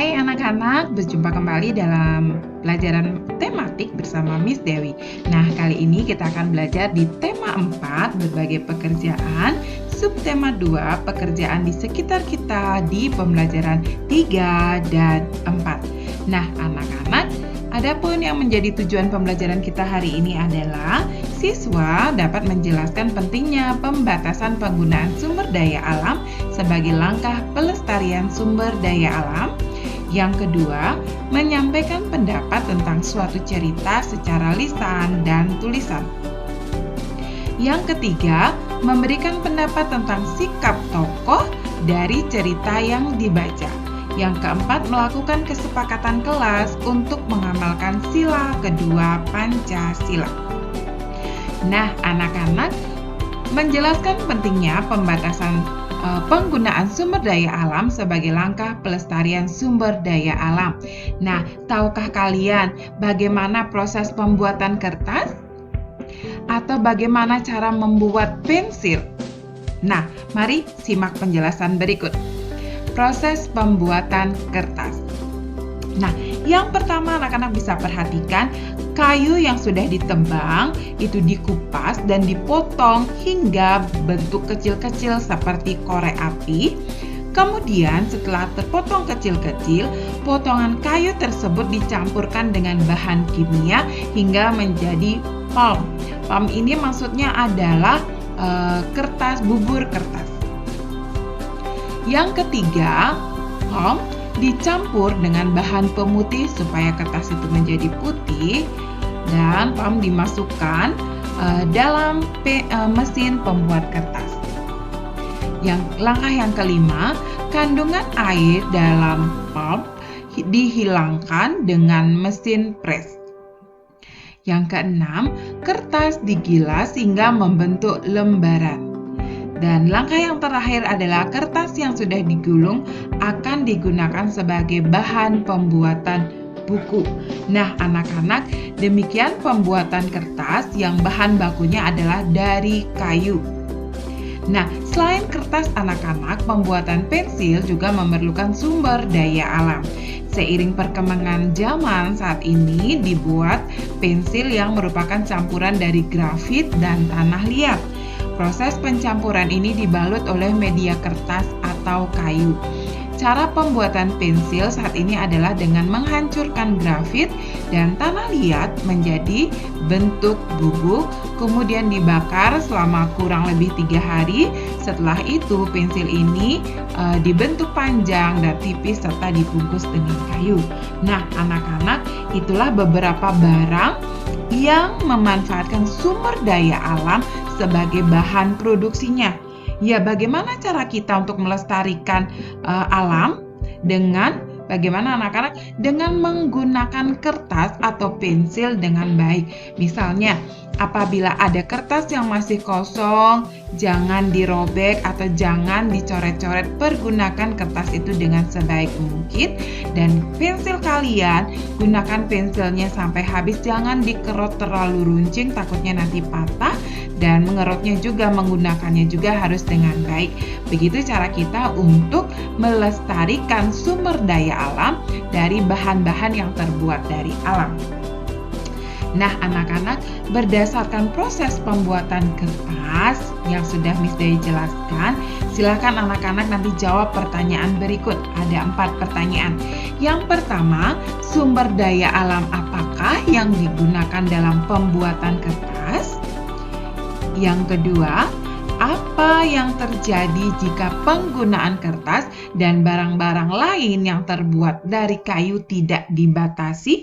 Hai anak-anak, berjumpa kembali dalam pelajaran tematik bersama Miss Dewi. Nah, kali ini kita akan belajar di tema 4, berbagai pekerjaan, subtema 2, pekerjaan di sekitar kita di pembelajaran 3 dan 4. Nah, anak-anak, adapun yang menjadi tujuan pembelajaran kita hari ini adalah siswa dapat menjelaskan pentingnya pembatasan penggunaan sumber daya alam sebagai langkah pelestarian sumber daya alam. Yang kedua, menyampaikan pendapat tentang suatu cerita secara lisan dan tulisan. Yang ketiga, memberikan pendapat tentang sikap tokoh dari cerita yang dibaca. Yang keempat, melakukan kesepakatan kelas untuk mengamalkan sila kedua Pancasila. Nah, anak-anak, menjelaskan pentingnya pembatasan penggunaan sumber daya alam sebagai langkah pelestarian sumber daya alam. Nah, tahukah kalian bagaimana proses pembuatan kertas? Atau bagaimana cara membuat pensil? Nah, mari simak penjelasan berikut. Proses pembuatan kertas. Nah, yang pertama anak-anak bisa perhatikan kayu yang sudah ditebang itu dikupas dan dipotong hingga bentuk kecil-kecil seperti korek api. Kemudian setelah terpotong kecil-kecil, potongan kayu tersebut dicampurkan dengan bahan kimia hingga menjadi pulp. Pulp ini maksudnya adalah kertas, bubur kertas. Yang ketiga, pulp dicampur dengan bahan pemutih supaya kertas itu menjadi putih dan pulp dimasukkan dalam mesin pembuat kertas. Langkah yang kelima, kandungan air dalam pulp dihilangkan dengan mesin press. Yang keenam, kertas digilas hingga membentuk lembaran. Dan langkah yang terakhir adalah kertas yang sudah digulung akan digunakan sebagai bahan pembuatan buku. Nah, anak-anak, demikian pembuatan kertas yang bahan bakunya adalah dari kayu. Nah, selain kertas anak-anak, pembuatan pensil juga memerlukan sumber daya alam. Seiring perkembangan zaman saat ini dibuat pensil yang merupakan campuran dari grafit dan tanah liat. Proses pencampuran ini dibalut oleh media kertas atau kayu. Cara pembuatan pensil saat ini adalah dengan menghancurkan grafit dan tanah liat menjadi bentuk bubuk, kemudian dibakar selama kurang lebih 3 hari. Setelah itu pensil ini dibentuk panjang dan tipis serta dibungkus dengan kayu. Nah, anak-anak, itulah beberapa barang yang memanfaatkan sumber daya alam sebagai bahan produksinya. Ya, bagaimana cara kita untuk melestarikan alam? Bagaimana anak-anak? Dengan menggunakan kertas atau pensil dengan baik. Misalnya, apabila ada kertas yang masih kosong, jangan dirobek atau jangan dicoret-coret. Pergunakan kertas itu dengan sebaik mungkin. Dan pensil kalian, gunakan pensilnya sampai habis. Jangan dikerot terlalu runcing, takutnya nanti patah. Dan mengerutnya juga, menggunakannya juga harus dengan baik. Begitu cara kita untuk melestarikan sumber daya alam dari bahan-bahan yang terbuat dari alam. Nah, anak-anak, berdasarkan proses pembuatan kertas yang sudah Miss Dewi jelaskan, silakan anak-anak nanti jawab pertanyaan berikut. Ada 4 pertanyaan. Yang pertama, sumber daya alam apakah yang digunakan dalam pembuatan kertas? Yang kedua, apa yang terjadi jika penggunaan kertas dan barang-barang lain yang terbuat dari kayu tidak dibatasi?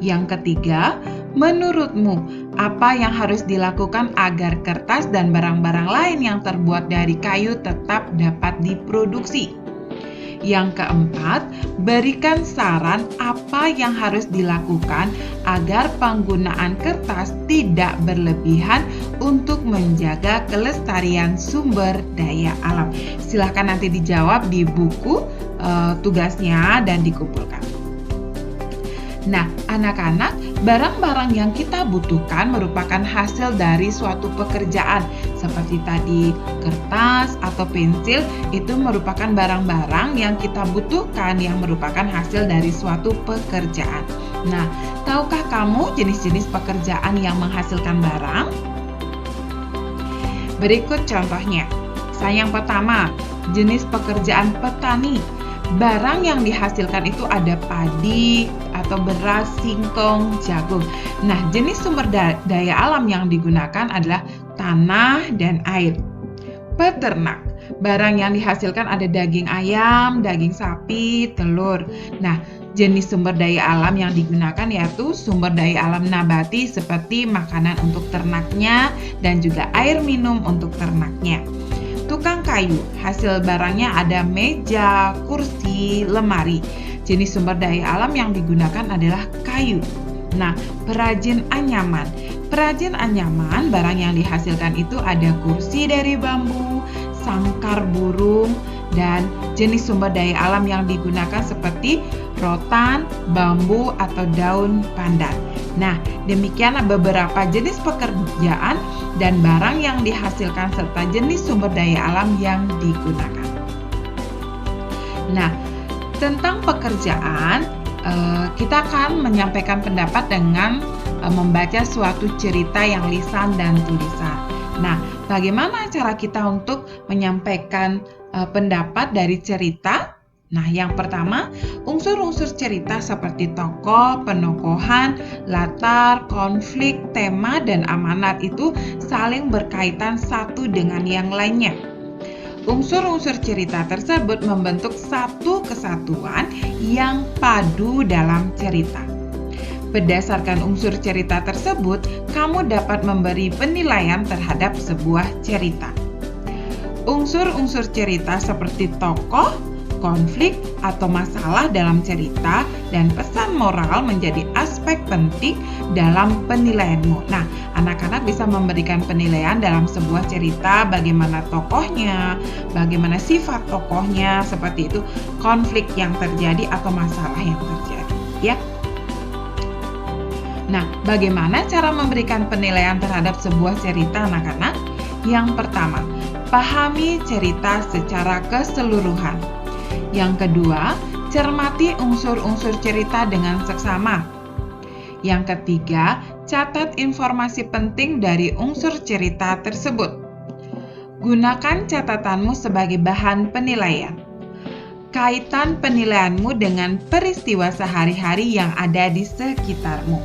Yang ketiga, menurutmu apa yang harus dilakukan agar kertas dan barang-barang lain yang terbuat dari kayu tetap dapat diproduksi? Yang keempat, berikan saran apa yang harus dilakukan agar penggunaan kertas tidak berlebihan untuk menjaga kelestarian sumber daya alam. Silahkan nanti dijawab di buku tugasnya dan dikumpulkan. Nah, anak-anak, barang-barang yang kita butuhkan merupakan hasil dari suatu pekerjaan. seperti tadi kertas atau pensil, itu merupakan barang-barang yang kita butuhkan yang merupakan hasil dari suatu pekerjaan. Nah, tahukah kamu jenis-jenis pekerjaan yang menghasilkan barang? Berikut contohnya. Yang pertama, jenis pekerjaan petani. Barang yang dihasilkan itu ada padi atau beras, singkong, jagung. Nah, jenis sumber daya alam yang digunakan adalah tanah dan air. Peternak. Barang yang dihasilkan ada daging ayam, daging sapi, telur. Nah, jenis sumber daya alam yang digunakan yaitu sumber daya alam nabati seperti makanan untuk ternaknya dan juga air minum untuk ternaknya. Tukang kayu, hasil barangnya ada meja, kursi, lemari. Jenis sumber daya alam yang digunakan adalah kayu. Nah, perajin anyaman. Perajin anyaman, barang yang dihasilkan itu ada kursi dari bambu, sangkar burung, dan jenis sumber daya alam yang digunakan seperti rotan, bambu, atau daun pandan. Nah, demikian beberapa jenis pekerjaan dan barang yang dihasilkan serta jenis sumber daya alam yang digunakan. Nah, tentang pekerjaan, kita akan menyampaikan pendapat dengan membaca suatu cerita yang lisan dan tulisan. Nah, bagaimana cara kita untuk menyampaikan pendapat dari cerita? Nah, yang pertama, unsur-unsur cerita seperti tokoh, penokohan, latar, konflik, tema, dan amanat itu saling berkaitan satu dengan yang lainnya. Unsur-unsur cerita tersebut membentuk satu kesatuan yang padu dalam cerita. Berdasarkan unsur cerita tersebut, kamu dapat memberi penilaian terhadap sebuah cerita. Unsur-unsur cerita seperti tokoh, konflik, atau masalah dalam cerita, dan pesan moral menjadi aspek penting dalam penilaianmu. Nah, anak-anak bisa memberikan penilaian dalam sebuah cerita, bagaimana tokohnya, bagaimana sifat tokohnya, seperti itu, konflik yang terjadi atau masalah yang terjadi, ya. Nah, bagaimana cara memberikan penilaian terhadap sebuah cerita, anak-anak? Yang pertama, pahami cerita secara keseluruhan. Yang kedua, cermati unsur-unsur cerita dengan seksama. Yang ketiga, catat informasi penting dari unsur cerita tersebut. Gunakan catatanmu sebagai bahan penilaian. Kaitan penilaianmu dengan peristiwa sehari-hari yang ada di sekitarmu.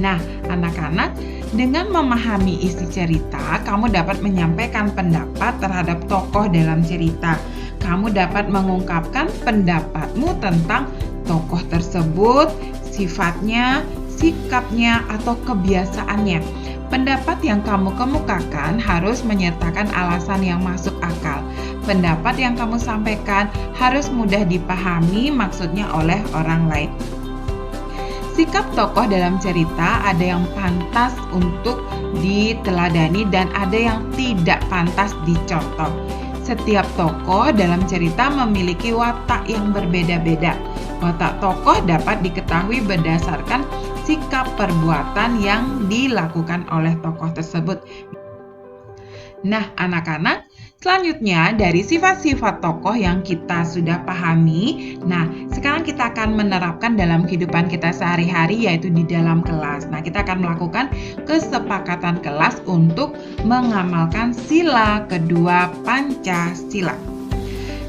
Nah, anak-anak, dengan memahami isi cerita, kamu dapat menyampaikan pendapat terhadap tokoh dalam cerita. Kamu dapat mengungkapkan pendapatmu tentang tokoh tersebut, sifatnya, sikapnya, atau kebiasaannya. Pendapat yang kamu kemukakan harus menyertakan alasan yang masuk akal. Pendapat yang kamu sampaikan harus mudah dipahami maksudnya oleh orang lain. Sikap tokoh dalam cerita ada yang pantas untuk diteladani dan ada yang tidak pantas dicontoh. Setiap tokoh dalam cerita memiliki watak yang berbeda-beda. Watak tokoh dapat diketahui berdasarkan sikap perbuatan yang dilakukan oleh tokoh tersebut. Nah, anak-anak, selanjutnya dari sifat-sifat tokoh yang kita sudah pahami, nah sekarang kita akan menerapkan dalam kehidupan kita sehari-hari, yaitu di dalam kelas. Nah, kita akan melakukan kesepakatan kelas untuk mengamalkan sila kedua Pancasila.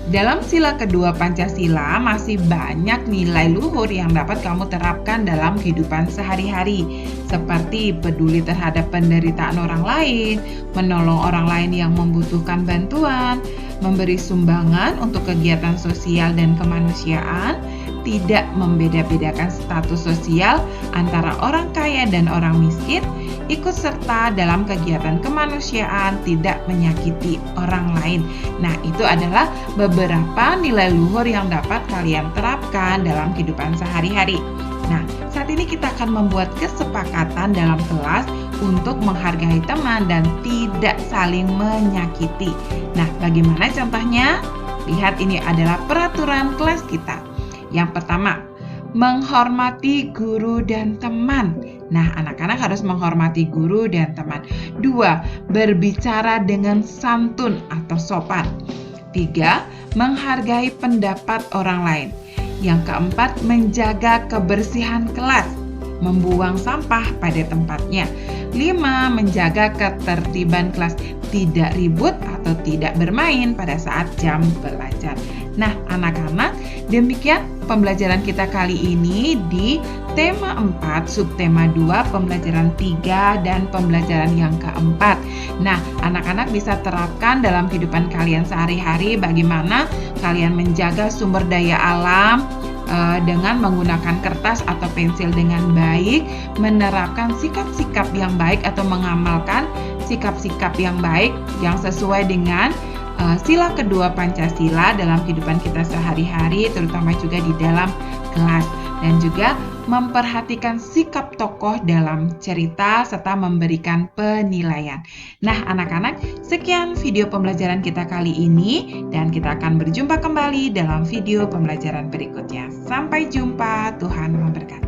Dalam sila kedua Pancasila masih banyak nilai luhur yang dapat kamu terapkan dalam kehidupan sehari-hari, seperti peduli terhadap penderitaan orang lain, menolong orang lain yang membutuhkan bantuan, memberi sumbangan untuk kegiatan sosial dan kemanusiaan, tidak membeda-bedakan status sosial antara orang kaya dan orang miskin, ikut serta dalam kegiatan kemanusiaan, tidak menyakiti orang lain. Nah, itu adalah beberapa nilai luhur yang dapat kalian terapkan dalam kehidupan sehari-hari. Nah, saat ini kita akan membuat kesepakatan dalam kelas untuk menghargai teman dan tidak saling menyakiti. Nah, bagaimana contohnya? Lihat, ini adalah peraturan kelas kita. Yang pertama, menghormati guru dan teman. Nah, anak-anak harus menghormati guru dan teman. 2. Berbicara dengan santun atau sopan. 3. Menghargai pendapat orang lain. Yang keempat, menjaga kebersihan kelas, membuang sampah pada tempatnya. 5. Menjaga ketertiban kelas, tidak ribut atau tidak bermain pada saat jam belajar. Nah, anak-anak, demikian pembelajaran kita kali ini di tema 4, subtema 2, pembelajaran 3, dan pembelajaran yang keempat. Nah, anak-anak bisa terapkan dalam kehidupan kalian sehari-hari bagaimana kalian menjaga sumber daya alam dengan menggunakan kertas atau pensil dengan baik, menerapkan sikap-sikap yang baik atau mengamalkan sikap-sikap yang baik yang sesuai dengan sila kedua Pancasila dalam kehidupan kita sehari-hari, terutama juga di dalam kelas, dan juga memperhatikan sikap tokoh dalam cerita serta memberikan penilaian. Nah, anak-anak, sekian video pembelajaran kita kali ini dan kita akan berjumpa kembali dalam video pembelajaran berikutnya. Sampai jumpa, Tuhan memberkati.